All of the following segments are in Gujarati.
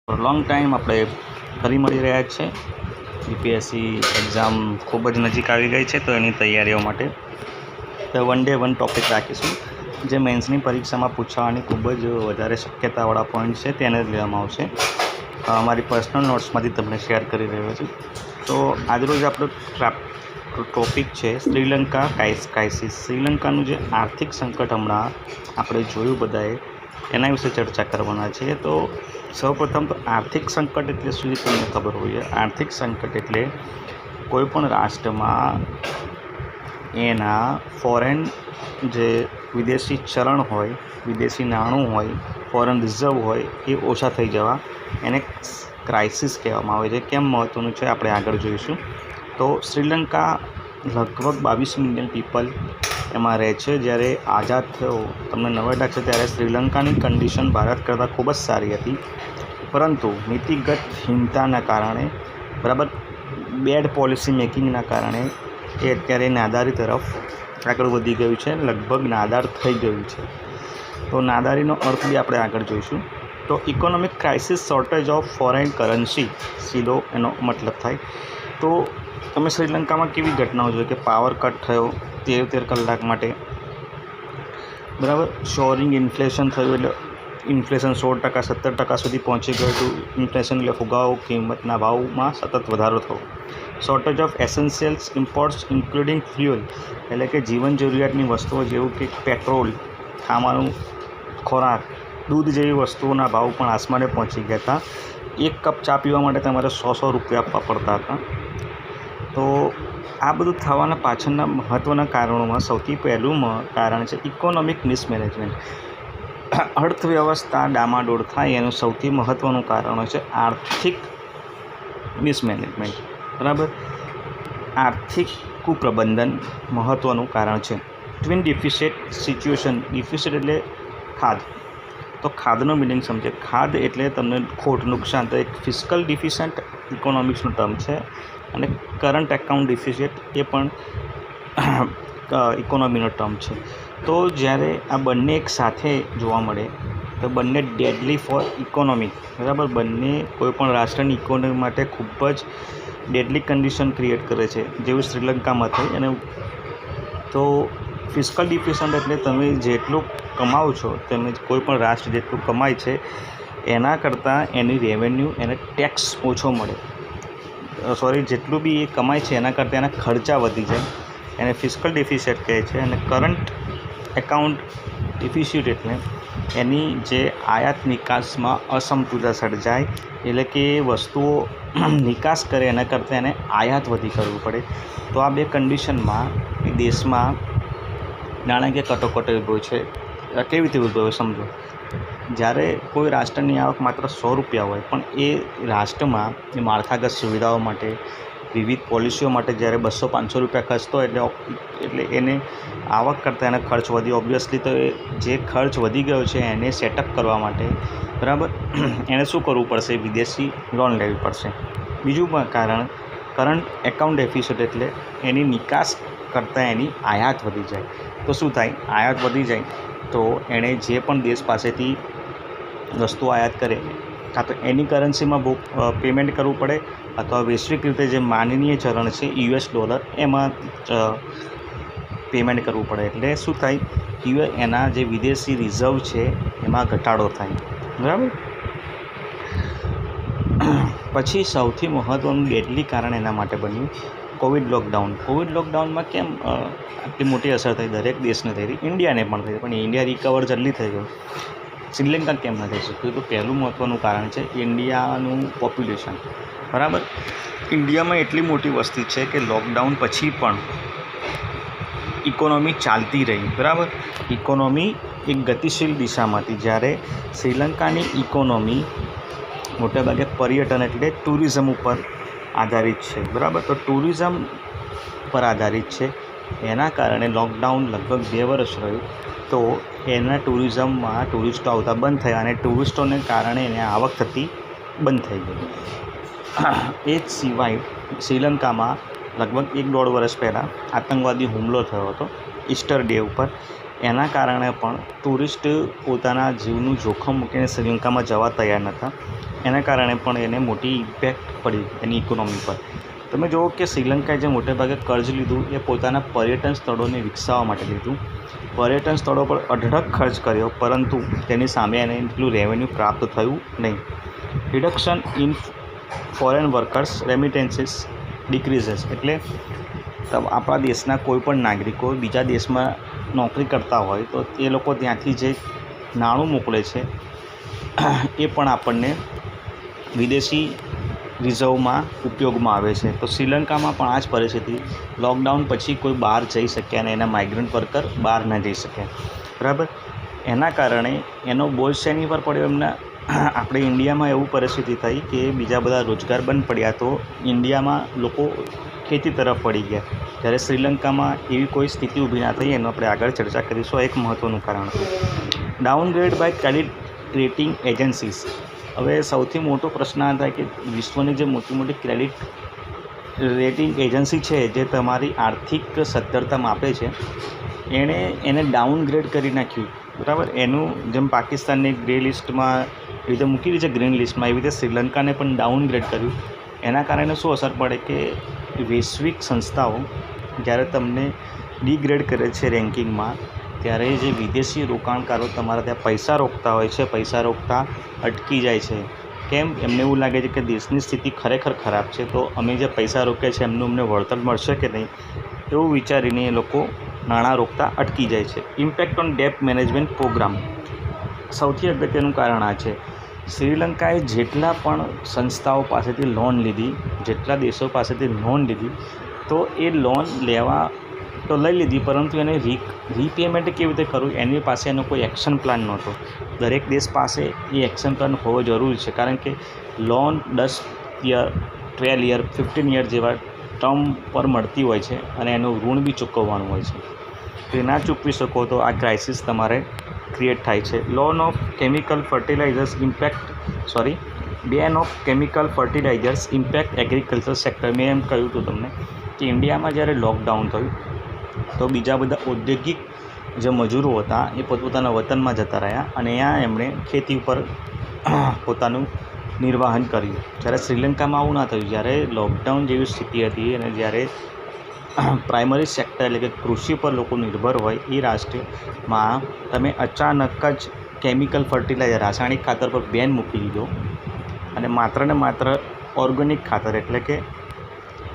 લોંગ ટાઈમ આપણે ફરી મળી રહ્યા છે. યુપીએસસી એક્ઝામ ખૂબ જ નજીક આવી ગઈ છે, તો એની તૈયારીઓ માટે વન ડે વન ટૉપિક રાખીશું. જે મેન્સની પરીક્ષામાં પૂછાવાની ખૂબ જ વધારે શક્યતાવાળા પોઈન્ટ છે તેને જ લેવામાં આવશે. મારી પર્સનલ નોટ્સમાંથી તમને શેર કરી રહ્યો છું. તો આજરોજ આપણો ટૉપિક છે શ્રીલંકા ક્રાઇસિસ. શ્રીલંકાનું જે આર્થિક સંકટ હમણાં આપણે જોયું બધાએ, એના વિશે ચર્ચા કરવાના છે. તો સૌપ્રથમ તો આર્થિક સંકટ એટલે શું તમને ખબર હોય. આર્થિક સંકટ એટલે કોઈપણ રાષ્ટ્રમાં એના ફોરેન જે વિદેશી ચલણ હોય, વિદેશી નાણું હોય, ફોરેન રિઝર્વ હોય એ ઓછા થઈ જવા, એને ક્રાઇસિસ કહેવામાં આવે છે. કેમ મહત્ત્વનું છે આપણે આગળ જોઈશું. તો શ્રીલંકા લગભગ 22 મિલિયન પીપલ એમાં રહે છે. જ્યારે આઝાદ થયો, તમને નવાઈ લાગશે, ત્યારે શ્રીલંકાની કન્ડિશન ભારત કરતાં ખૂબ જ સારી હતી, પરંતુ નીતિગત હીનતાના કારણે, બરાબર, બેડ પોલિસી મેકિંગના કારણે એ અત્યારે નાદારી તરફ આગળ વધી ગયું છે, લગભગ નાદાર થઈ ગયું છે. તો નાદારીનો અર્થ બી આપણે આગળ જોઈશું. તો economic crisis, shortage of foreign currency, સીધો એનો મતલબ થાય. તો તમે શ્રીલંકામાં કેવી ઘટનાઓ જોઈ કે પાવર કટ થયો 13 કલાક માટે, બરાબર, સોરિંગ ઇન્ફ્લેશન થયું, એટલે ઇન્ફ્લેશન 16%, 17% સુધી પહોંચી ગયું હતું. ઇન્ફ્લેશન એટલે ફુગાવો, કિંમતના ભાવમાં સતત વધારો થયો. Shortage of essentials imports including fuel, એટલે કે જીવન જરૂરિયાતની વસ્તુઓ જેવું કે પેટ્રોલ, ખાવાનું, ખોરાક, દૂધ જેવી વસ્તુઓના ભાવ પણ આસમાને પહોંચી ગયા હતા. એક કપ ચા પીવા માટે તમારે 100 રૂપિયા આપવા પડતા હતા. તો આ બધું થવાના પાછળના મહત્ત્વના કારણોમાં સૌથી પહેલું કારણ છે ઇકોનોમિક મિસમેનેજમેન્ટ. અર્થવ્યવસ્થા ડામાડોળ થાય એનું સૌથી મહત્ત્વનું કારણ છે આર્થિક મિસમેનેજમેન્ટ, બરાબર. આર્થિક કુપ્રબંધન મહત્ત્વનું કારણ છે. Twin deficit situation. ડિફિસિટ એટલે ખાધ. તો ખાધનો મિનિંગ સમજે. ખાધ એટલે તમને ખોટ, નુકસાન. તો એક ફિસ્કલ ડિફિશન્ટ ઇકોનોમિક્સનું ટર્મ છે, અને કરંટ એકાઉન્ટ ડિફિસિટ એ પણ ઇકોનોમીનો ટર્મ છે. તો જ્યારે આ બંને એક સાથે જોવા મળે તો બંને ડેડલી ફોર ઇકોનોમી, બરાબર. બંને કોઈપણ રાષ્ટ્રની ઇકોનોમી માટે ખૂબ જ ડેડલી કન્ડિશન ક્રિએટ કરે છે, જેવું શ્રીલંકામાં થઈ. અને તો ફિસ્કલ ડિફિશન્ટ એટલે તમે જેટલું કમાવો છો, તમે કોઈપણ રાષ્ટ્ર જેટલું કમાય છે એના કરતાં એની રેવન્યુ, એને ટેક્સ ઓછો મળે. જેટલું બી એ કમાય છે એના કરતાં એના ખર્ચા વધી જાય, એને ફિસ્કલ ડિફિસિટ કહે છે. અને કરંટ એકાઉન્ટ ડિફિસિટ એટલે એની જે આયાત નિકાસમાં અસમતુલા સર્જાય, એટલે કે વસ્તુઓ નિકાસ કરે એના કરતાં એને આયાત વધી કરવું પડે. તો આ બે કન્ડિશનમાં દેશમાં નાણાકીય કટોકટી ઉભો છે. કેવી રીતે ઉદ્ભવે સમજો. જ્યારે કોઈ રાષ્ટ્રની આવક માત્ર 100 રૂપિયા હોય, પણ એ રાષ્ટ્રમાં એ માળખાગત સુવિધાઓ માટે, વિવિધ પોલિસીઓ માટે જ્યારે 200-500 રૂપિયા ખર્ચતો હોય, એટલે એને આવક કરતાં એને ખર્ચ વધી. ઓબ્વિયસલી તો જે ખર્ચ વધી ગયો છે એને સેટઅપ કરવા માટે, બરાબર, એને શું કરવું પડશે? વિદેશી લોન લેવી પડશે. બીજું પણ કારણ કરંટ એકાઉન્ટ ડેફિસિટ એટલે એની નિકાસ કરતાં એની આયાત વધી જાય. તો શું થાય? આયાત વધી જાય તો એણે જે પણ દેશ પાસેથી વસ્તુ આયાત કરે, કાં તો એની કરન્સીમાં પેમેન્ટ કરવું પડે, અથવા વૈશ્વિક રીતે જે માનનીય ચલણ છે US ડોલર, એમાં પેમેન્ટ કરવું પડે. એટલે શું થાય? એના જે વિદેશી રિઝર્વ છે એમાં ઘટાડો થાય, બરાબર. પછી સૌથી મહત્ત્વનું ડેડલી કારણ એના માટે બન્યું કોવિડ લોકડાઉન. કોવિડ લોકડાઉનમાં કેમ આટલી મોટી અસર થઈ? દરેક દેશને થઈ રહી, ઇન્ડિયાને પણ થઈ, પણ ઇન્ડિયા રિકવર જલ્દી થઈ ગયું. શ્રીલંકા કેમ ન થઈ શક્યું? તો પહેલું મહત્ત્વનું કારણ છે ઇન્ડિયાનું પોપ્યુલેશન, બરાબર. ઇન્ડિયામાં એટલી મોટી વસ્તી છે કે લોકડાઉન પછી પણ ઇકોનોમી ચાલતી રહી, બરાબર. ઇકોનોમી એક ગતિશીલ દિશામાં હતી. જ્યારે શ્રીલંકાની ઇકોનોમી મોટાભાગે પર્યટન એટલે ટુરિઝમ ઉપર આધારિત છે, બરાબર. તો ટુરિઝમ પર આધારિત છે, એના કારણે લોકડાઉન લગભગ 2 વર્ષ રહ્યું. તો એના ટુરિઝમમાં ટુરિસ્ટો આવતા બંધ થયા, અને ટુરિસ્ટોને કારણે એને આવક થતી બંધ થઈ ગઈ. એ જ સિવાય શ્રીલંકામાં લગભગ 1-1.5 વર્ષ પહેલાં આતંકવાદી હુમલો થયો હતો ઈસ્ટર ડે ઉપર. એના કારણે પણ ટુરિસ્ટ પોતાના જીવનું જોખમ મૂકીને શ્રીલંકામાં જવા તૈયાર નહોતા. એના કારણે પણ એને મોટી ઇમ્પેક્ટ પડી એની ઇકોનોમી પર. તમે જુઓ કે શ્રીલંકાએ જે મોટેભાગે કર્જ લીધું એ પોતાના પર્યટન સ્થળોને વિકસાવવા માટે લીધું. પર્યટન સ્થળો પર અઢળક ખર્ચ કર્યો, પરંતુ તેની સામે એને એટલું રેવન્યુ પ્રાપ્ત થયું નહીં. રિડક્શન ઇન ફોરેન વર્કર્સ રેમિટેન્સીસ ડિક્રીઝેસ, એટલે આપણા દેશના કોઈપણ નાગરિકો બીજા દેશમાં નોકરી કરતા હોય તો એ લોકો ત્યાંથી જે નાણું મોકલે છે એ પણ આપણને વિદેશી રિઝર્વમાં ઉપયોગમાં આવે છે. તો શ્રીલંકામાં પણ આ જ પરિસ્થિતિ. લોકડાઉન પછી કોઈ બહાર જઈ શક્યા અને એના માઇગ્રન્ટ વર્કર બહાર ન જઈ શકે, બરાબર. એના કારણે એનો બોજ શેની પર પડ્યો? એમના આપણે ઇન્ડિયામાં એવું પરિસ્થિતિ થઈ કે બીજા બધા રોજગાર બંધ પડ્યા તો ઇન્ડિયામાં લોકો ખેતી તરફ વળી ગયા, જ્યારે શ્રીલંકામાં એવી કોઈ સ્થિતિ ઊભી ના થઈ. એનો આપણે આગળ ચર્ચા કરીશું. એક મહત્ત્વનું કારણ હતું downgrade by credit rating agencies. હવે સૌથી મોટો પ્રશ્ન આ થાય કે વિશ્વની જે મોટી મોટી ક્રેડિટ રેટિંગ એજન્સી છે જે તમારી આર્થિક સદ્ધરતા માપે છે, એને ડાઉનગ્રેડ કરી નાખ્યું, બરાબર. એનું જેમ પાકિસ્તાનની ગ્રે લિસ્ટમાં એવી રીતે મૂકી દીધી છે, ગ્રીન લિસ્ટમાં, એવી રીતે શ્રીલંકાને પણ ડાઉનગ્રેડ કર્યું. એના કારણે શું અસર પડે કે વૈશ્વિક સંસ્થાઓ જ્યારે તમને ડિગ્રેડ કરે છે રેન્કિંગમાં, ત્યારે જે વિદેશી રોકાણકારો તમારા ત્યાં પૈસા રોકતા હોય છે, પૈસા રોકતા અટકી જાય છે. કેમ? એમને એવું લાગે છે કે દેશની સ્થિતિ ખરેખર ખરાબ છે, તો અમે જે પૈસા રોક્યા છે એમનું અમને વળતર મળશે કે નહીં, એવું વિચારીને એ લોકો નાણાં રોકતા અટકી જાય છે. Impact on debt management program. સૌથી અગત્યનું કારણ આ છે, શ્રીલંકાએ જેટલા પણ સંસ્થાઓ પાસેથી લોન લીધી, જેટલા દેશો પાસેથી લોન લીધી, તો એ લોન લેવા તો લઈ લીધી, પરંતુ એને રીપેમેન્ટ કેવી રીતે કરવું એની પાસે એનો કોઈ એક્શન પ્લાન નહોતો. દરેક દેશ પાસે એ એક્શન પ્લાન હોવો જરૂરી છે, કારણ કે લોન 10 યર, 12 યર, 15 યર જેવા ટર્મ પર મળતી હોય છે અને એનું ઋણ બી ચૂકવવાનું હોય છે. તો એ ના ચૂકવી શકો તો આ ક્રાઇસિસ તમારે ક્રિએટ થાય છે. Ban of chemical fertilisers impact agriculture sector. મેં એમ કહ્યું હતું તમને કે ઇન્ડિયામાં જ્યારે લોકડાઉન થયું તો બીજા બધા ઔદ્યોગિક જે મજૂરો હતા એ પોતપોતાના વતનમાં જતા રહ્યા અને ત્યાં એમણે ખેતી ઉપર પોતાનું નિર્વાહન કર્યું. જ્યારે શ્રીલંકામાં આવું ના થયું. જ્યારે લોકડાઉન જેવી સ્થિતિ હતી અને જ્યારે પ્રાઇમરી સેક્ટર એટલે કે કૃષિ પર લોકો નિર્ભર હોય એ રાષ્ટ્રમાં તમે અચાનક જ કેમિકલ ફર્ટિલાઇઝર, રાસાયણિક ખાતર પર બેન મૂકી દીધો અને માત્ર ને માત્ર ઓર્ગેનિક ખાતર એટલે કે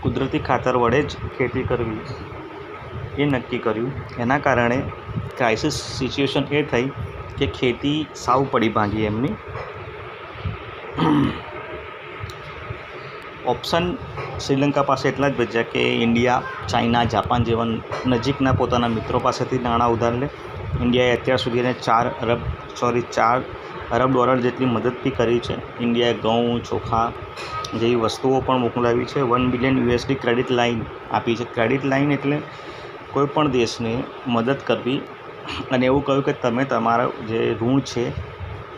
કુદરતી ખાતર વડે જ ખેતી કરવી એ નક્કી કર્યું. એના કારણે ક્રાઇસિસ સિચ્યુએશન એ થઈ કે ખેતી સાવ પડી ભાંગી એમની. ઓપ્શન શ્રીલંકા પાસે એટલા જ બચ્યા કે ઇન્ડિયા, ચાઇના, જાપાન જેવા નજીકના પોતાના મિત્રો પાસેથી નાણાં ઉધાર લે. ઇન્ડિયાએ અત્યાર સુધી એને 4 અરબ ડોલર જેટલી મદદ બી કરી છે. ઇન્ડિયાએ ઘઉં, ચોખા જેવી વસ્તુઓ પણ મોકલાવી છે. $1 બિલિયન ક્રેડિટ લાઇન આપી છે. ક્રેડિટ લાઇન એટલે કોઈ પણ દેશને મદદ કરવી અને એવું કહ્યું કે તમે તમારા જે ઋણ છે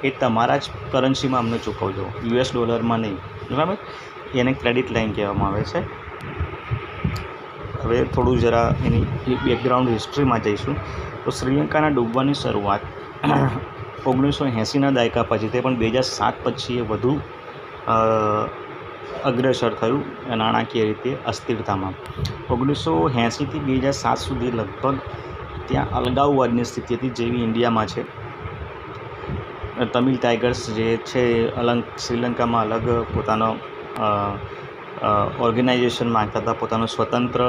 એ તમારા જ કરન્સીમાં અમને ચૂકવજો, US ડોલરમાં નહીં, બરાબર. એને ક્રેડિટ લાઇન કહેવામાં આવે છે. હવે થોડું જરા એની બેકગ્રાઉન્ડ હિસ્ટ્રીમાં જઈશું તો શ્રીલંકાના ડૂબવાની શરૂઆત 1980ના દાયકા પછી, તે પણ 2007 પછી એ વધુ અગ્રેસર થયું નાણાકીય રીતે અસ્થિરતામાં. 1980થી 2007 સુધી લગભગ ત્યાં અલગાવવાદની સ્થિતિ હતી જેવી ઇન્ડિયામાં છે. તમિલ ટાઈગર્સ જે છે શ્રીલંકામાં અલગ પોતાનો ઓર્ગેનાઇઝેશન માગતા હતા, પોતાનું સ્વતંત્ર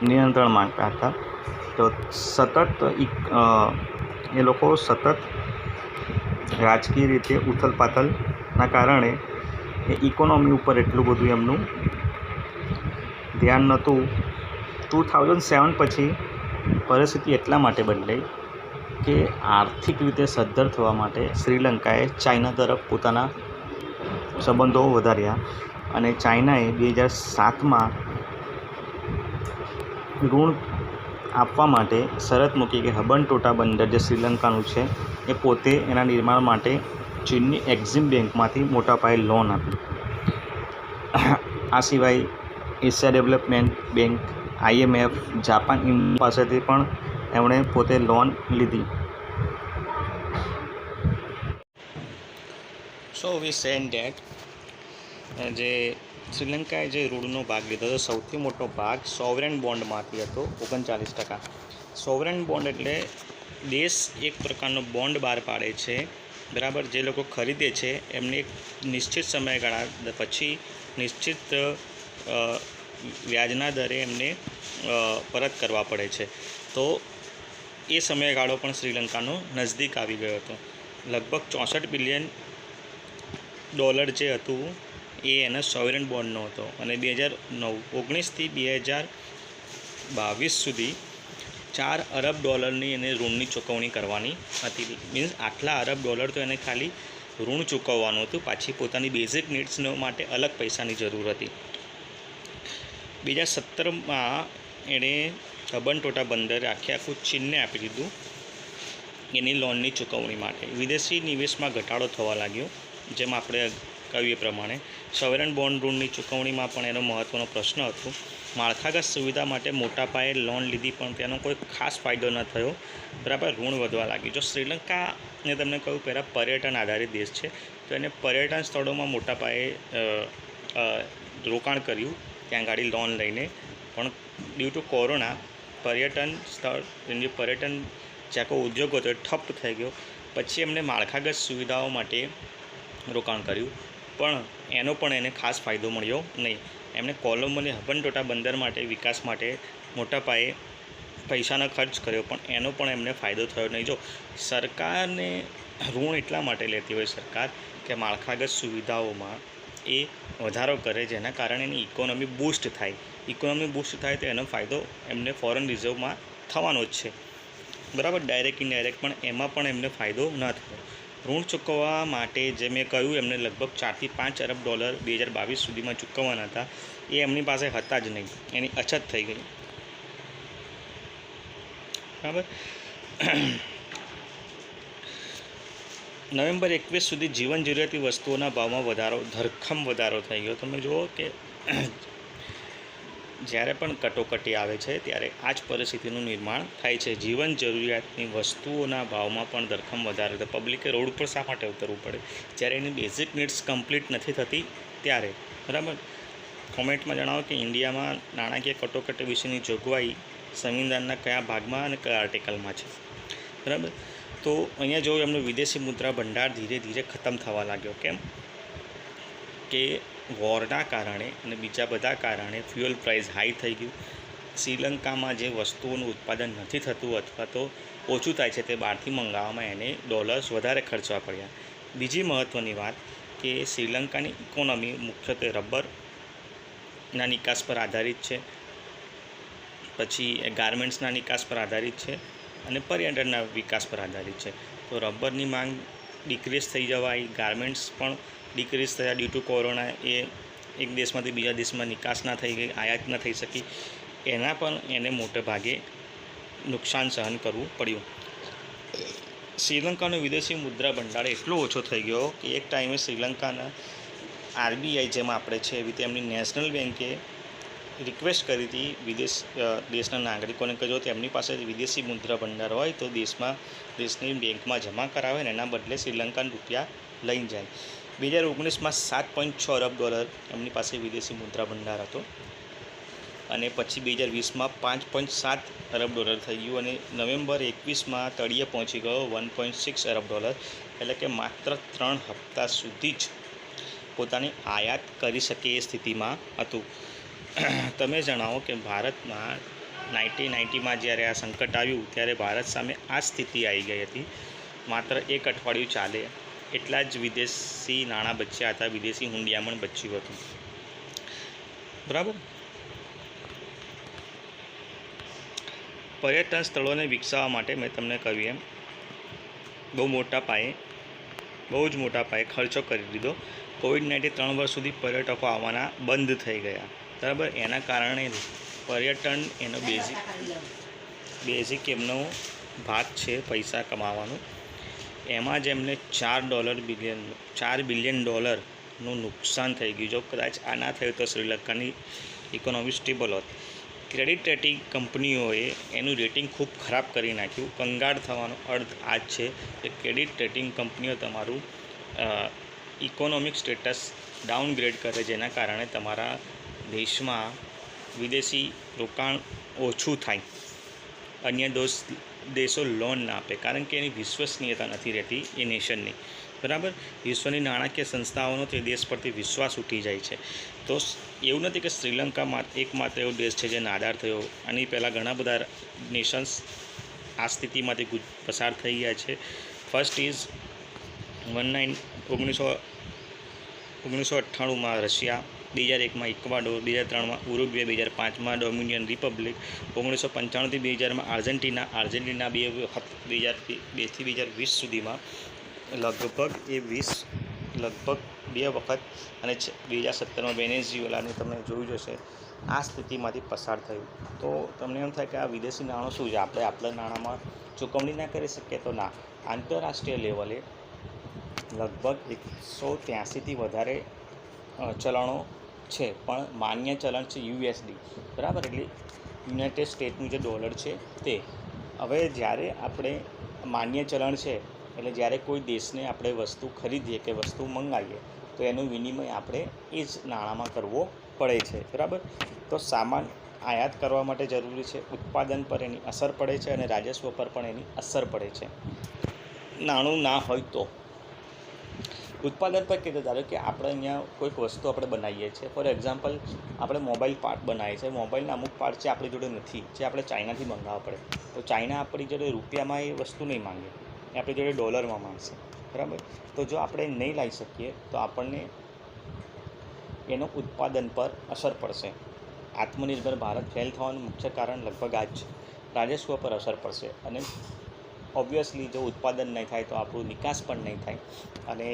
નિયંત્રણ માગતા હતા. તો એ લોકો સતત રાજકીય રીતે ઉથલપાથલના કારણે એ ઇકોનોમી ઉપર એટલું બધું એમનું ધ્યાન નહોતું. 2007 પછી પરિસ્થિતિ એટલા માટે બદલાઈ કે આર્થિક રીતે સદ્ધર થવા માટે શ્રીલંકાએ ચાઇના તરફ પોતાના સંબંધો વધાર્યા અને ચાઇનાએ 2007માં ઋણ આપવા માટે શરત મૂકી કે હબનટોટા બંદર જે શ્રીલંકાનું છે એ પોતે એના નિર્માણ માટે ચીનની એક્ઝિમ બેંકમાંથી મોટા પાયે લોન આપી. આ સિવાય Asia development bank, IMF, Japan પાસેથી પણ એમણે પોતે લોન લીધી. સો વી સેડ ડેટ જે શ્રીલંકાએ જે ઋણનો ભાગ લીધો હતો સૌથી મોટો ભાગ સોવરેન બોન્ડમાંથી હતો 39%. સોવરેન બોન્ડ એટલે દેશ એક પ્રકારનો બોન્ડ બહાર પાડે છે, બરાબર. જે લોકો ખરીદે છે એમને એક નિશ્ચિત સમયગાળા પછી નિશ્ચિત વ્યાજના દરે એમને પરત કરવા પડે છે. તો એ સમયગાળો પણ શ્રીલંકાનો નજદીક આવી ગયો હતો. લગભગ $64 બિલિયન જે હતું એ એના સોવરેન બોન્ડનો હતો. અને 2019થી 2022 સુધી $4 અરબ એને ઋણની ચૂકવણી કરવાની હતી. મીન્સ આટલા $4 અરબ તો એને ખાલી ઋણ ચૂકવવાનું હતું, પાછી પોતાની બેઝિક નીડ્સનો માટે અલગ પૈસાની જરૂર હતી. 2017માં એણે હબનટોટા બંદર આખું ચીનને આપી દીધું એની લોનની ચૂકવણી માટે. વિદેશી નિવેશમાં ઘટાડો થવા લાગ્યો. જેમ આપણે કહ્યું એ પ્રમાણે સોવરેન બોન્ડ ઋણની ચૂકવણીમાં પણ એનો મહત્ત્વનો પ્રશ્ન હતો. માળખાગત સુવિધા માટે મોટા પાયે લોન લીધી પણ તેનો કોઈ ખાસ ફાયદો ન થયો, બરાબર. ઋણ વધવા લાગ્યું. જો શ્રીલંકાને તમને કહ્યું પહેલાં પર્યટન આધારિત દેશ છે, તો એને પર્યટન સ્થળોમાં મોટા પાયે રોકાણ કર્યું ત્યાં ગાડી લોન લઈને. પણ ડ્યુ ટુ કોરોના પર્યટન સ્થળ જે પર્યટન જે આખો ઉદ્યોગ હતો એ ઠપ થઈ ગયો. પછી એમને માળખાગત સુવિધાઓ માટે રોકાણ કર્યું, પણ એનો પણ એને ખાસ ફાયદો મળ્યો નહીં. એમણે કોલંબોને હબનટોટા બંદર માટે વિકાસ માટે મોટા પાયે પૈસાનો ખર્ચ કર્યો, પણ એનો પણ એમને ફાયદો થયો નહીં. જો સરકારને ઋણ એટલા માટે લેતી હોય સરકાર કે માળખાગત સુવિધાઓમાં એ વધારો કરે, જેના કારણે એની ઇકોનોમી બૂસ્ટ થાય. ઇકોનોમી બૂસ્ટ થાય તો એનો ફાયદો એમને ફોરેન રિઝર્વમાં થવાનો જ છે, બરાબર. ડાયરેક્ટ ઇનડાયરેક્ટ પણ એમાં પણ એમને ફાયદો ન થયો. ઋણ ચૂકવવા માટે જે મેં કહ્યું એમને લગભગ $4 થી $5 અરબ 2022 સુધીમાં ચૂકવવાના હતા, એ એમની પાસે હતા જ નહીં. એની અછત થઈ ગઈ, બરાબર. નવેમ્બર 21 સુધી જીવન જરૂરિયાતી વસ્તુઓના ભાવમાં ધરખમ વધારો થઈ ગયો. તમે જુઓ કે જ્યારે પણ કટોકટી આવે છે ત્યારે આ જ પરિસ્થિતિનું નિર્માણ થાય છે. જીવન જરૂરિયાતની વસ્તુઓના ભાવમાં પણ ધરખમ વધારો થાય. પબ્લિકે રોડ પર શા માટે ઉતરવું પડે જ્યારે એની બેઝિક નીડ્સ કમ્પ્લીટ નથી થતી ત્યારે, બરાબર. કોમેન્ટમાં જણાવો કે ઇન્ડિયામાં નાણાકીય કટોકટી વિશેની જોગવાઈ સંવિધાનના કયા ભાગમાં અને કયા આર્ટિકલમાં છે, બરાબર. તો અહીંયા જો એમનો વિદેશી મુદ્રા ભંડાર ધીરે ધીરે ખતમ થવા લાગ્યો. કેમ કે વોરના કારણે અને બીજા બધા કારણે ફ્યુઅલ પ્રાઇસ હાઈ થઈ ગયું. શ્રીલંકામાં જે વસ્તુઓનું ઉત્પાદન નથી થતું અથવા તો ઓછું થાય છે તે બહારથી મંગાવવામાં એને ડોલર્સ વધારે ખર્ચવા પડ્યા. બીજી મહત્ત્વની વાત કે શ્રીલંકાની ઇકોનોમી મુખ્યત્વે રબરના નિકાસ પર આધારિત છે, પછી ગાર્મેન્ટ્સના નિકાસ પર આધારિત છે અને પર્યટનના વિકાસ પર આધારિત છે. તો રબરની માંગ ડિક્રીઝ થઈ જવાય, ગાર્મેન્ટ્સ પણ ડિક્રીઝ થયા ડ્યુ ટુ કોરોના. એ એક દેશમાંથી બીજા દેશમાં નિકાસ ના થઈ ગઈ, આયાત ન થઈ શકી, એના પણ એને મોટે ભાગે નુકસાન સહન કરવું પડ્યું. શ્રીલંકાનો વિદેશી મુદ્રા ભંડાર એટલો ઓછો થઈ ગયો કે એક ટાઈમે શ્રીલંકાના RBI જેમાં આપણે છે એવી રીતે એમની નેશનલ બેન્કે રિક્વેસ્ટ કરી હતી દેશના નાગરિકોને કે જો તેમની પાસે વિદેશી મુદ્રા ભંડાર હોય તો દેશની બેંકમાં જમા કરાવે ને એના બદલે શ્રીલંકાના રૂપિયા લઈને જાય. 2019માં $7.6 અરબ એમની પાસે વિદેશી મુદ્રા ભંડાર હતો અને પછી 2020માં $5.7 અરબ થઈ ગયું અને નવેમ્બર 21માં તળિયે પહોંચી ગયો $1.6 અરબ. એટલે કે માત્ર 3 હપ્તા સુધી જ પોતાની આયાત કરી શકે એ સ્થિતિમાં હતું. તમે જણાવો કે ભારતમાં 1990માં જ્યારે આ સંકટ આવ્યું ત્યારે ભારત સામે આ સ્થિતિ આવી ગઈ હતી. માત્ર 1 અઠવાડિયું ચાલે એટલા જ વિદેશી નાણાં બચ્યા હતા, વિદેશી હુંડિયામણ બચ્યું હતું, બરાબર. પર્યટન સ્થળોને વિકસાવવા માટે મેં તમને કહ્યું એમ બહુ જ મોટા પાયે ખર્ચો કરી દીધો. કોવિડ-19 3 વર્ષ સુધી પર્યટકો આવવાના બંધ થઈ ગયા, બરાબર. એના કારણે પર્યટન એનો બેઝિક એમનો ભાગ છે પૈસા કમાવાનો, એમાં જ એમને $4 બિલિયન નું નુકસાન થઈ ગયું. જો કદાચ આ ના થયું તો શ્રીલંકાની ઇકોનોમી સ્ટેબલ હોત. ક્રેડિટ રેટિંગ કંપનીઓએ એનું રેટિંગ ખૂબ ખરાબ કરી નાખ્યું. કંગાળ થવાનો અર્થ આ જ છે કે ક્રેડિટ રેટિંગ કંપનીઓ તમારું ઇકોનોમિક સ્ટેટસ ડાઉનગ્રેડ કરે, જેના કારણે તમારા દેશમાં વિદેશી રોકાણ ઓછું થાય, અન્ય દેશો લોન ના આપે, કારણ કે એની વિશ્વસનીયતા નથી રહેતી એ નેશનની. બરાબર, વિશ્વની નાણાકીય સંસ્થાઓનો તે દેશ પરથી વિશ્વાસ ઉઠી જાય છે. તો એવું નથી કે શ્રીલંકા એકમાત્ર એવો દેશ છે જે નાદાર થયો. આની પહેલાં ઘણા બધા નેશન્સ આ સ્થિતિમાંથી પસાર થઈ ગયા છે. ફર્સ્ટ ઇઝ 1998માં રશિયા, 2001માં ઇક્વાડોર, 2003માં ઉરુગ્વે, 2005માં ડોમિનિયન રિપબ્લિક, 1995થી 2000માં આર્જેન્ટિના 2 વખત 2002થી 2020 સુધીમાં લગભગ 2 વખત, અને 2017માં વેનેઝુએલાને તમે જોયું જશે. આ સ્થિતિમાંથી પસાર થયું. તો તમને એમ થાય કે આ વિદેશી નાણું શું છે, આપણે આપણા નાણાંમાં ચૂકવણી ના કરી શકીએ? તો ના, આંતરરાષ્ટ્રીય લેવલે લગભગ 183થી વધારે ચલણો છે, પણ માન્ય ચલણ છે USD. બરાબર, એટલે યુનાઇટેડ સ્ટેટનું જે ડોલર છે તે. હવે જ્યારે આપણે માન્ય ચલણ છે, એટલે જ્યારે કોઈ દેશને આપણે વસ્તુ ખરીદીએ કે વસ્તુ મંગાવીએ તો એનો વિનિમય આપણે એ જ નાણાંમાં કરવો પડે છે. બરાબર, તો સામાન આયાત કરવા માટે જરૂરી છે, ઉત્પાદન પર એની અસર પડે છે અને રાજસ્વ પર પણ એની અસર પડે છે. નાણું ના હોય તો ઉત્પાદન પર કીધું, ધારો કે આપણે અહીંયા કોઈક વસ્તુ આપણે બનાવીએ છીએ. ફોર એક્ઝામ્પલ, આપણે મોબાઈલ પાર્ટ બનાવીએ છીએ. મોબાઈલના અમુક પાર્ટ છે આપણી જોડે નથી, જે આપણે ચાઇનાથી મંગાવવા પડે. તો ચાઇના આપણી જોડે રૂપિયામાં એ વસ્તુ નહીં માંગે, એ આપણી જોડે ડોલરમાં માંગશે. બરાબર, તો જો આપણે નહીં લાવી શકીએ તો આપણને એનો ઉત્પાદન પર અસર પડશે. આત્મનિર્ભર ભારત ફેલ થવાનું મુખ્ય કારણ લગભગ આ જ છે. રાજસ્વ પર અસર પડશે, અને ઓબ્વિયસલી જો ઉત્પાદન નહીં થાય તો આપણું નિકાસ પણ નહીં થાય, અને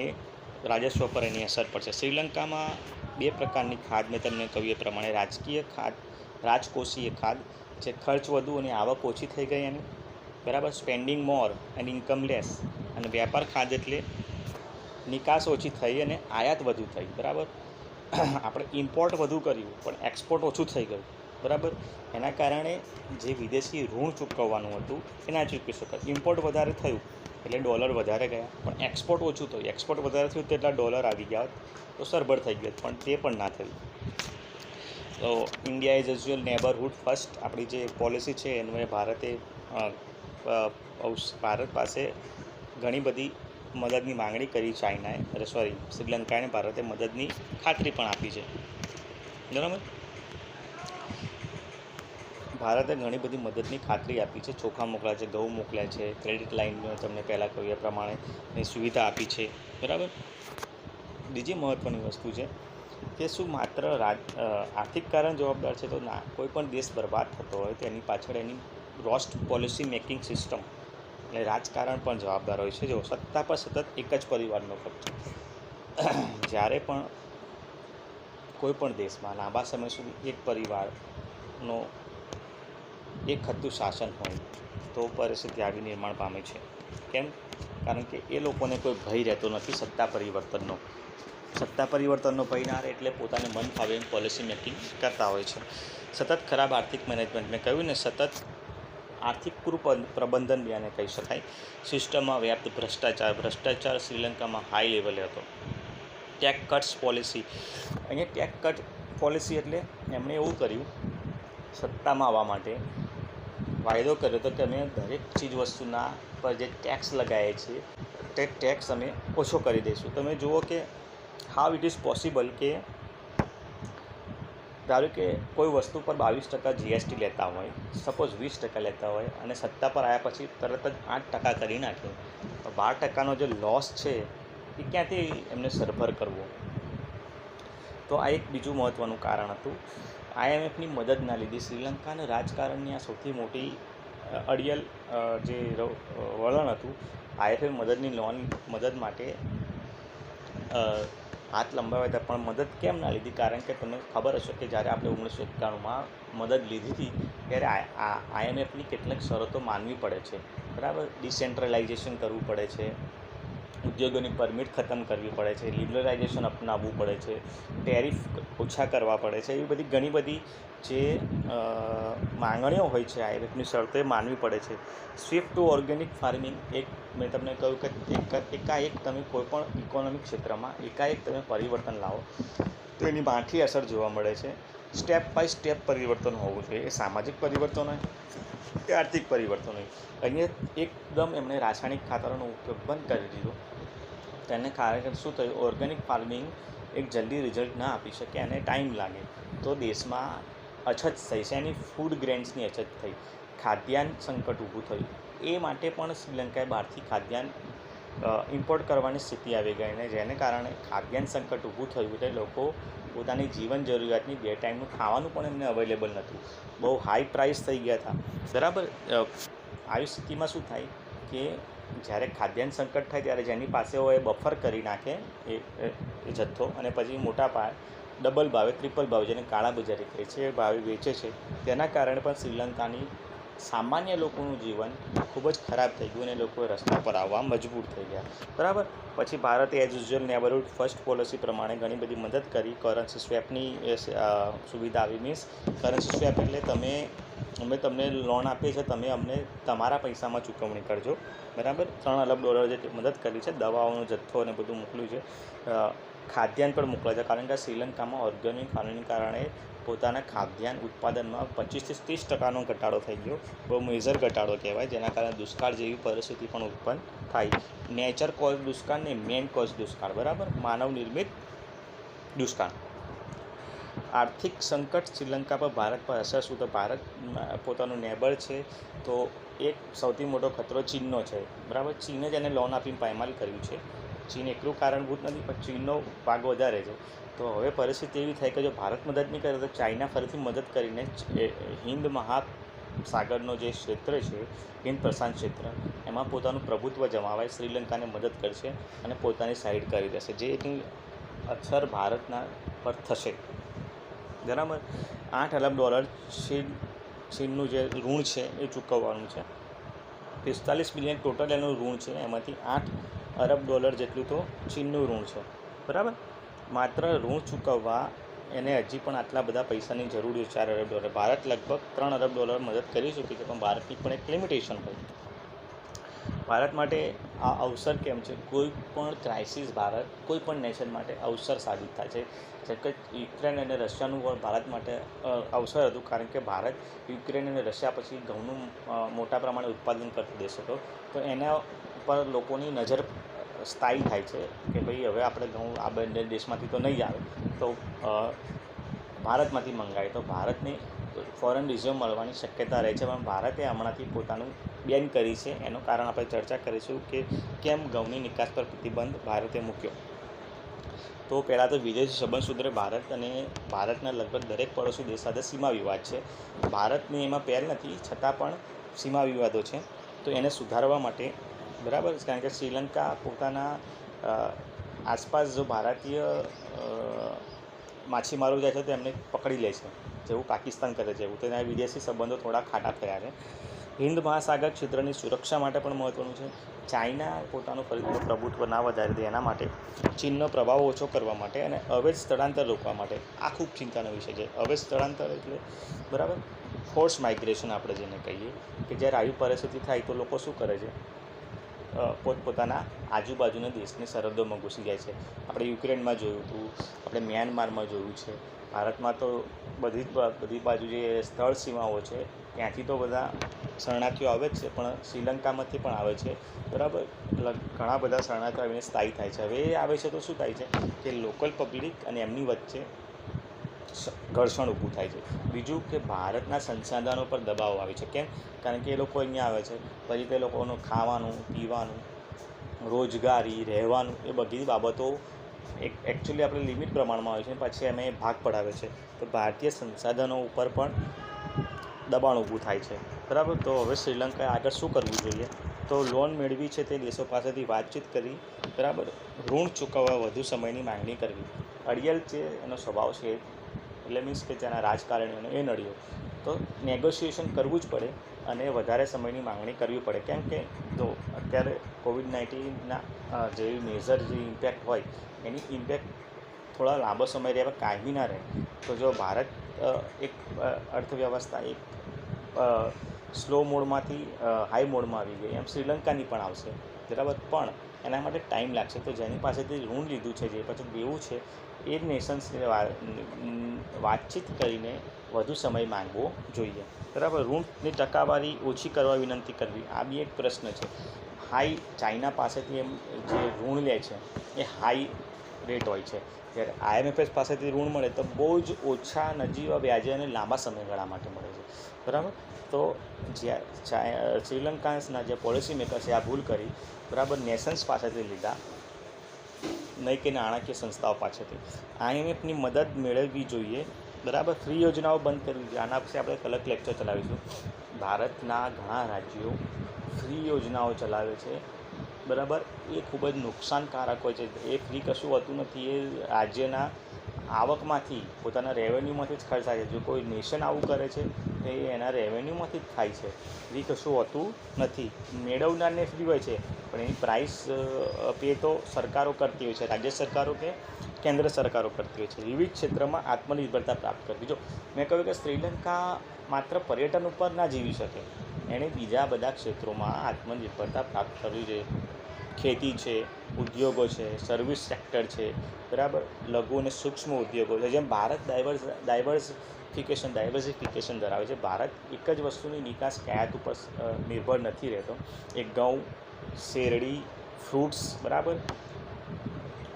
રાજસ્વ પર એની અસર પડશે. શ્રીલંકામાં 2 પ્રકારની ખાદ મેં તમને કહ્યું એ પ્રમાણે. રાજકીય ખાદ, રાજકોષીય ખાદ, જે ખર્ચ વધુ અને આવક ઓછી થઈ ગઈ એની. બરાબર, spending more and income less. અને વ્યાપાર ખાદ એટલે નિકાસ ઓછી થઈ અને આયાત વધુ થઈ. બરાબર, આપણે ઇમ્પોર્ટ વધુ કર્યું પણ એક્સપોર્ટ ઓછું થઈ ગયું. બરાબર, એના કારણે જે વિદેશી ઋણ ચૂકવવાનું હતું એ ના ચૂકવી શકાય. ઇમ્પોર્ટ વધારે થયું એટલે ડોલર વધારે ગયા, પણ એક્સપોર્ટ ઓછું થયું. એક્સપોર્ટ વધારે થયું તો એટલા ડોલર આવી ગયા તો સરભર થઈ ગયું, પણ તે પણ ના થયું. તો India is usual neighbourhood first આપણી જે પોલિસી છે એનું ભારત પાસે ઘણી બધી મદદની માંગણી કરી શ્રીલંકાને ભારતે મદદની ખાતરી પણ આપી છે. બરાબર, ભારતે ઘણી બધી મદદની ખાતરી આપી છે. ચોખા મોકલ્યા છે, ઘઉં મોકલ્યા છે, ક્રેડિટ લાઇન તમને પહેલાં કહ્યું એ પ્રમાણેની સુવિધા આપી છે. બરાબર, બીજી મહત્ત્વની વસ્તુ છે કે શું માત્ર આર્થિક કારણ જવાબદાર છે? તો ના, કોઈ પણ દેશ બરબાદ થતો હોય તો એની પાછળ એની રોસ્ટ પોલિસી મેકિંગ સિસ્ટમ એટલે રાજકારણ પણ જવાબદાર હોય છે. જો સત્તા પર સતત એક જ પરિવારનો કબજો, જ્યારે પણ કોઈ પણ દેશમાં લાંબા સમય સુધી એક પરિવારનો એક હતું શાસન હોય તો પરિસ્થિતિ આવી નિર્માણ પામે છે. કેમ? કારણ કે એ લોકોને કોઈ ભય રહેતો નથી સત્તા પરિવર્તનનો. સત્તા પરિવર્તનનો ભય ના રહે એટલે પોતાને મન ફાવે એમ પોલિસી મેકિંગ કરતા હોય છે. સતત ખરાબ આર્થિક મેનેજમેન્ટ, મેં કહ્યું ને, સતત આર્થિક પ્રબંધન આને કહી શકાય. સિસ્ટમમાં વ્યાપ્ત ભ્રષ્ટાચાર શ્રીલંકામાં હાઈ લેવલે હતો. ટેક્સ કટ્સ પોલિસી, અહીંયા ટેક્સ કટ પોલિસી એટલે એમણે એવું કર્યું, સત્તામાં આવવા માટે વાયદો કર્યો હતો કે અમે દરેક ચીજવસ્તુના પર જે ટેક્સ લગાવીએ છીએ તે ટેક્સ અમે ઓછો કરી દઈશું. તમે જુઓ કે હાઉ ઇટ ઇઝ પોસિબલ કે ધારો કે કોઈ વસ્તુ પર 22% GST લેતા હોય, સપોઝ 20% લેતા હોય, અને સત્તા પર આવ્યા પછી તરત જ 8% કરી નાખે, તો 12%નો જે લોસ છે એ ક્યાંથી એમને સરભર કરવો? તો આ એક બીજું મહત્ત્વનું કારણ હતું. IMFની મદદ ના લીધી. શ્રીલંકાના રાજકારણની આ સૌથી મોટી અડિયલ જે વલણ હતું. IMF મદદ માટે હાથ લંબાવ્યા હતા, પણ મદદ કેમ ના લીધી? કારણ કે તમને ખબર હશે કે જ્યારે આપણે 1991માં મદદ લીધી હતી ત્યારે IMFની કેટલીક શરતો માનવી પડે છે. બરાબર, ડિસેન્ટ્રલાઇઝેશન કરવું પડે છે, ઉદ્યોગોની પરમિટ ખતમ કરવી પડે છે, લિબરલાઇઝેશન અપનાવવું પડે છે, ટેરિફ ઓછા કરવા પડે છે, એવી બધી ઘણી બધી જે માંગણીઓ હોય છે આઈએમએફની શરતો એ માનવી પડે છે. સ્વિફ્ટ ટુ ઓર્ગેનિક ફાર્મિંગ એક મેં તમને કહ્યું કે એકાએક તમે કોઈપણ ઇકોનોમિક ક્ષેત્રમાં એકાએક તમે પરિવર્તન લાવો તો એની માઠી અસર જોવા મળે છે. સ્ટેપ બાય સ્ટેપ પરિવર્તન હોવું જોઈએ. એ સામાજિક પરિવર્તન હોય કે આર્થિક પરિવર્તન હોય. અહીંયા એકદમ એમણે રાસાયણિક ખાતરોનો ઉપયોગ બંધ કરી દીધો. તેને કારણે શું થયું, ઓર્ગેનિક ફાર્મિંગ એક જલ્દી રિઝલ્ટ ના આપી શકે અને ટાઈમ લાગે તો દેશમાં અછત થઈ છે, એની ફૂડ ગ્રેન્સની અછત થઈ, ખાદ્યાન્ન સંકટ ઊભું થયું. એ માટે પણ શ્રીલંકાએ બહારથી ખાદ્યાન્ન ઇમ્પોર્ટ કરવાની સ્થિતિ આવી ગઈ ને જેને કારણે ખાદ્યાન્ન સંકટ ઊભું થયું એટલે લોકો પોતાની જીવન જરૂરિયાતની 2 ટાઈમનું ખાવાનું પણ એમને અવેલેબલ નહોતું. બહુ હાઈ પ્રાઇસ થઈ ગયા હતા. બરાબર. આવી સ્થિતિમાં શું થાય કે જ્યારે ખાદ્યાન્ન સંકટ થાય ત્યારે જેની પાસે હોય એ બફર કરી નાખે એ જથ્થો અને પછી મોટા પાયે ડબલ ભાવે ટ્રિપલ ભાવે જેને કાળા બજારી કહે છે એ ભાવે વેચે છે. તેના કારણે પણ શ્રીલંકાની સામાન્ય લોકોનું જીવન ખૂબ જ ખરાબ થઈ ગયું અને લોકો રસ્તા પર આવવા મજબૂર થઈ ગયા. બરાબર. પછી ભારતે as usual neighbourhood first policy પ્રમાણે ઘણી બધી મદદ કરી. કરન્સી સ્વેપની સુવિધા આવી. મીન્સ કરન્સી સ્વેપ એટલે અમે તમને લોન આપીએ છીએ, તમે અમને તમારા પૈસામાં ચૂકવણી કરજો. બરાબર. $3 અરબ જેટલી મદદ કરી છે. દવાઓનો જથ્થો અને બધું મોકલ્યું છે. ખાદ્યાન્ન પણ મોકલે છે કારણ કે શ્રીલંકામાં ઓર્ગેનિક ફાર્મિંગને કારણે પોતાના ખાદ્યાન્ન ઉત્પાદનમાં 25 થી 30% ઘટાડો થઈ ગયો. બહુ મેજર ઘટાડો કહેવાય, જેના કારણે દુષ્કાળ જેવી પરિસ્થિતિ પણ ઉત્પન્ન થાય. નેચર કોઝ દુષ્કાળ ને મેન કોઝ દુષ્કાળ. બરાબર. માનવ નિર્મિત દુષ્કાળ. આર્થિક સંકટ શ્રીલંકા પર ભારત પર અસર શું? તો ભારત પોતાનું નેબર છે તો એક સૌથી મોટો ખતરો ચીનનો છે. બરાબર. ચીને જ એને લોન આપીને પાયમાલ કર્યું છે. ચીન એકલું કારણભૂત નથી પણ ચીનનો ભાગ વધારે છે. તો હવે પરિસ્થિતિ એવી થાય કે જો ભારત મદદ નહીં કરે તો ચાઇના ફરીથી મદદ કરીને હિન્દ મહાસાગરનો જે ક્ષેત્ર છે, હિન્દ પ્રશાંત ક્ષેત્ર, એમાં પોતાનું પ્રભુત્વ જમાવાય, શ્રીલંકાને મદદ કરશે અને પોતાની સાઈડ કરી દેશે, જેની અસર ભારતના પર થશે. બરાબર. $8 અરબ ચીનનું જે ઋણ છે એ ચૂકવવાનું છે. 45 બિલિયન ટોટલ એનું ઋણ છે. એમાંથી $8 અરબ જેટલું તો ચીનનું ઋણ છે. બરાબર. માત્ર ઋણ ચૂકવવા એને હજી પણ આટલા બધા પૈસાની જરૂર છે. $4 અરબ. ભારત લગભગ $3 અરબ મદદ કરી ચૂકી છે, પણ ભારતની પણ એક લિમિટેશન હોય. ભારત માટે આ અવસર કેમ છે? કોઈ પણ ક્રાઇસિસ કોઈ પણ નેશન માટે અવસર સાબિત થાય છે. જેમ કે યુક્રેન અને રશિયાનું પણ ભારત માટે અવસર હતું, કારણ કે ભારત યુક્રેન અને રશિયા પછી ઘઉંનું મોટા પ્રમાણે ઉત્પાદન કરતો દેશ હતો. તો એના ઉપર લોકોની નજર સ્થાયી થાય છે કે ભાઈ હવે આપણે ઘઉં આ બંને દેશમાંથી તો નહીં આવે તો ભારતમાંથી મંગાવીએ. તો ભારતને ફોરેન રિઝર્વ મળવાની શક્યતા રહે છે, પણ ભારતે હમણાંથી પોતાનું બેન કરી છે. એનું કારણ આપણે ચર્ચા કરીશું કે કેમ ઘઉંની નિકાસ પર પ્રતિબંધ ભારતે મૂક્યો. તો પહેલાં તો વિદેશી સંબંધ સુધરે. ભારત અને ભારતના લગભગ દરેક પડોશી દેશ સાથે સીમા વિવાદ છે. ભારતની એમાં પહેલ નથી, છતાં પણ સીમા વિવાદો છે. તો એને સુધારવા માટે, બરાબર, કારણ કે શ્રીલંકા પોતાના આસપાસ જો ભારતીય માછીમારો જાય છે તો એમને પકડી લે છે, જેવું પાકિસ્તાન કરે છે એવું. તો એના વિદેશી સંબંધો થોડા ખાટા થયા છે. હિન્દ મહાસાગર ક્ષેત્રની સુરક્ષા માટે પણ મહત્ત્વનું છે. ચાઇના પોતાનું ફરીથી પ્રભુત્વ ના વધારી દે એના માટે, ચીનનો પ્રભાવ ઓછો કરવા માટે અને અવૈધ સ્થળાંતર રોકવા માટે. આ ખૂબ ચિંતાનો વિષય છે. અવૈધ સ્થળાંતર એટલે, બરાબર, ફોર્સ માઇગ્રેશન આપણે જેને કહીએ, કે જ્યારે આવી પરિસ્થિતિ થાય તો લોકો શું કરે છે, પોતપોતાના આજુબાજુના દેશની સરહદોમાં ઘૂસી જાય છે. આપણે યુક્રેનમાં જોયું હતું, આપણે મ્યાનમારમાં જોયું છે. ભારતમાં તો બધી બાજુ જે સ્થળ સીમાઓ છે ત્યાંથી તો બધા શરણાર્થીઓ આવે જ છે, પણ શ્રીલંકામાંથી પણ આવે છે. બરાબર. ઘણા બધા શરણાર્થીઓ આવીને સ્થાયી થાય છે. હવે એ આવે છે તો શું થાય છે કે લોકલ પબ્લિક અને એમની વચ્ચે ઘર્ષણ ઊભું થાય છે. બીજું કે ભારતના સંસાધનો પર દબાવ આવે છે. કેમ? કારણ કે એ લોકો અહીંયા આવે છે, પછી તે લોકોનું ખાવાનું, પીવાનું, રોજગારી, રહેવાનું, એ બધી બાબતો એકચ્યુઅલી આપણે લિમિટ પ્રમાણમાં હોય છે, પછી અમે ભાગ પડાવે છે. તો ભારતીય સંસાધનો ઉપર પણ દબાણ ઊભું થાય છે. બરાબર. તો હવે શ્રીલંકાએ આગળ શું કરવું જોઈએ? તો લોન મેળવી છે તે દેશો પાસેથી વાતચીત કરી, બરાબર, ઋણ ચૂકવવા વધુ સમયની માંગણી કરવી. અડિયલ છે એનો સ્વભાવ છે, એટલે મીન્સ કે તેના રાજકારણીઓને એ નડ્યો તો નેગોશિએશન કરવું જ પડે અને વધારે સમયની માંગણી કરવી પડે. કેમ કે તો અત્યારે કોવિડ-19ના જેવી મેજર જે ઇમ્પેક્ટ હોય એની ઇમ્પેક્ટ થોડા લાંબો સમય રહેવા કાયમી ના રહે, તો જો ભારત એક અર્થવ્યવસ્થા એક સ્લો મોડમાંથી હાઈ મોડમાં આવી ગઈ, એમ શ્રીલંકાની પણ આવશે, બરાબર. પણ એના માટે ટાઈમ લાગશે. તો જેની પાસેથી ઋણ લીધું છે, જે પછી દેવું છે, એ જ નેશન્સને વાતચીત કરીને વધુ સમય માંગવો જોઈએ, બરાબર. ઋણની ટકાવારી ઓછી કરવા વિનંતી કરવી, આ બી એક પ્રશ્ન છે. હાઈ ચાઇના પાસેથી એમ જે ઋણ લે છે એ હાઈ રેટ હોય છે, જ્યારે IMF પાસેથી ઋણ મળે તો બહુ જ ઓછા નજીવા વ્યાજે અને લાંબા સમયગાળા માટે મળે છે, બરાબર. તો જ્યાં શ્રીલંકાના જે પોલિસી મેકર્સે આ ભૂલ કરી, બરાબર, નેશન્સ પાસેથી લીધા, નહીં કે નાણાકીય સંસ્થાઓ પાસેથી. IMFની મદદ મેળવવી જોઈએ, બરાબર. ફ્રી યોજનાઓ બંધ કરવી જોઈએ. આના પછી આપણે અલગ લેક્ચર ચલાવીશું. ભારતના ઘણા રાજ્યો ફ્રી યોજનાઓ ચલાવે છે, બરાબર. એ ખૂબ જ નુકસાનકારક હોય છે. એ ફ્રી કશું હોતું નથી, એ રાજ્યના આવકમાંથી, પોતાના રેવન્યુમાંથી જ ખર્ચ થાય છે. જો કોઈ નેશન આવું કરે છે તો એ એના રેવન્યુમાંથી જ થાય છે. ફ્રી કશું હોતું નથી. મેળવનારને ફ્રી હોય છે, પણ એની પ્રાઇસ પે તો સરકારો કરતી હોય છે, રાજ્ય સરકારો કે કેન્દ્ર સરકારો કરતી હોય છે. વિવિધ ક્ષેત્રમાં આત્મનિર્ભરતા પ્રાપ્ત કરવી. જો મેં કહ્યું કે શ્રીલંકા માત્ર પર્યટન ઉપર ના જીવી શકે, એણે બીજા બધા ક્ષેત્રોમાં આત્મનિર્ભરતા પ્રાપ્ત કરવી જોઈએ. ખેતી છે, ઉદ્યોગો છે, સર્વિસ સેક્ટર છે, બરાબર, લઘુ અને સૂક્ષ્મ ઉદ્યોગો છે. જેમ ભારત ડાયવર્સિફિકેશન ધરાવે છે. ભારત એક જ વસ્તુની નિકાસ આયાત ઉપર નિર્ભર નથી રહેતો. એ ઘઉં, શેરડી, ફ્રૂટ્સ, બરાબર,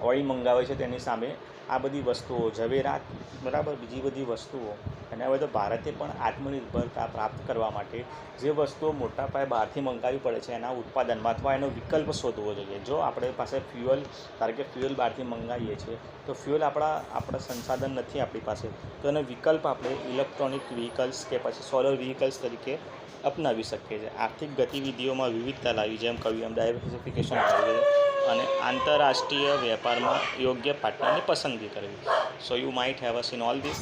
ઓઇલ મંગાવે છે, તેની સામે આ બધી વસ્તુઓ, ઝવેરાત, બરાબર, બીજી બધી વસ્તુઓ. અને હવે તો ભારતે પણ આત્મનિર્ભરતા પ્રાપ્ત કરવા માટે જે વસ્તુઓ મોટા પાયે બહારથી મંગાવવી પડે છે એના ઉત્પાદનમાં અથવા એનો વિકલ્પ શોધવો જોઈએ. જો આપણે પાસે ફ્યુઅલ, ધારો કે ફ્યુઅલ બહારથી મંગાવીએ છીએ, તો ફ્યુઅલ આપણા સંસાધન નથી આપણી પાસે, તો એનો વિકલ્પ આપણે ઇલેક્ટ્રોનિક વ્હીકલ્સ કે પછી સોલર વ્હીકલ્સ તરીકે અપનાવી શકીએ છીએ. આર્થિક ગતિવિધિઓમાં વિવિધતા લાવી, જેમ કહ્યું એમ ડાયવર્સિફિકેશન કરવું અને આંતરરાષ્ટ્રીય વેપારમાં યોગ્ય પાર્ટનરની પસંદગી કરવી. So you might have seen all this.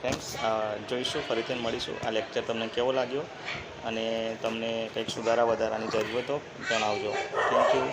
Thanks. જોઈશું, ફરીથી મળીશું. આ લેક્ચર તમને કેવો લાગ્યો અને તમને કંઈક સુધારા વધારાની જરૂર હોય તો જણાવજો. Thank you.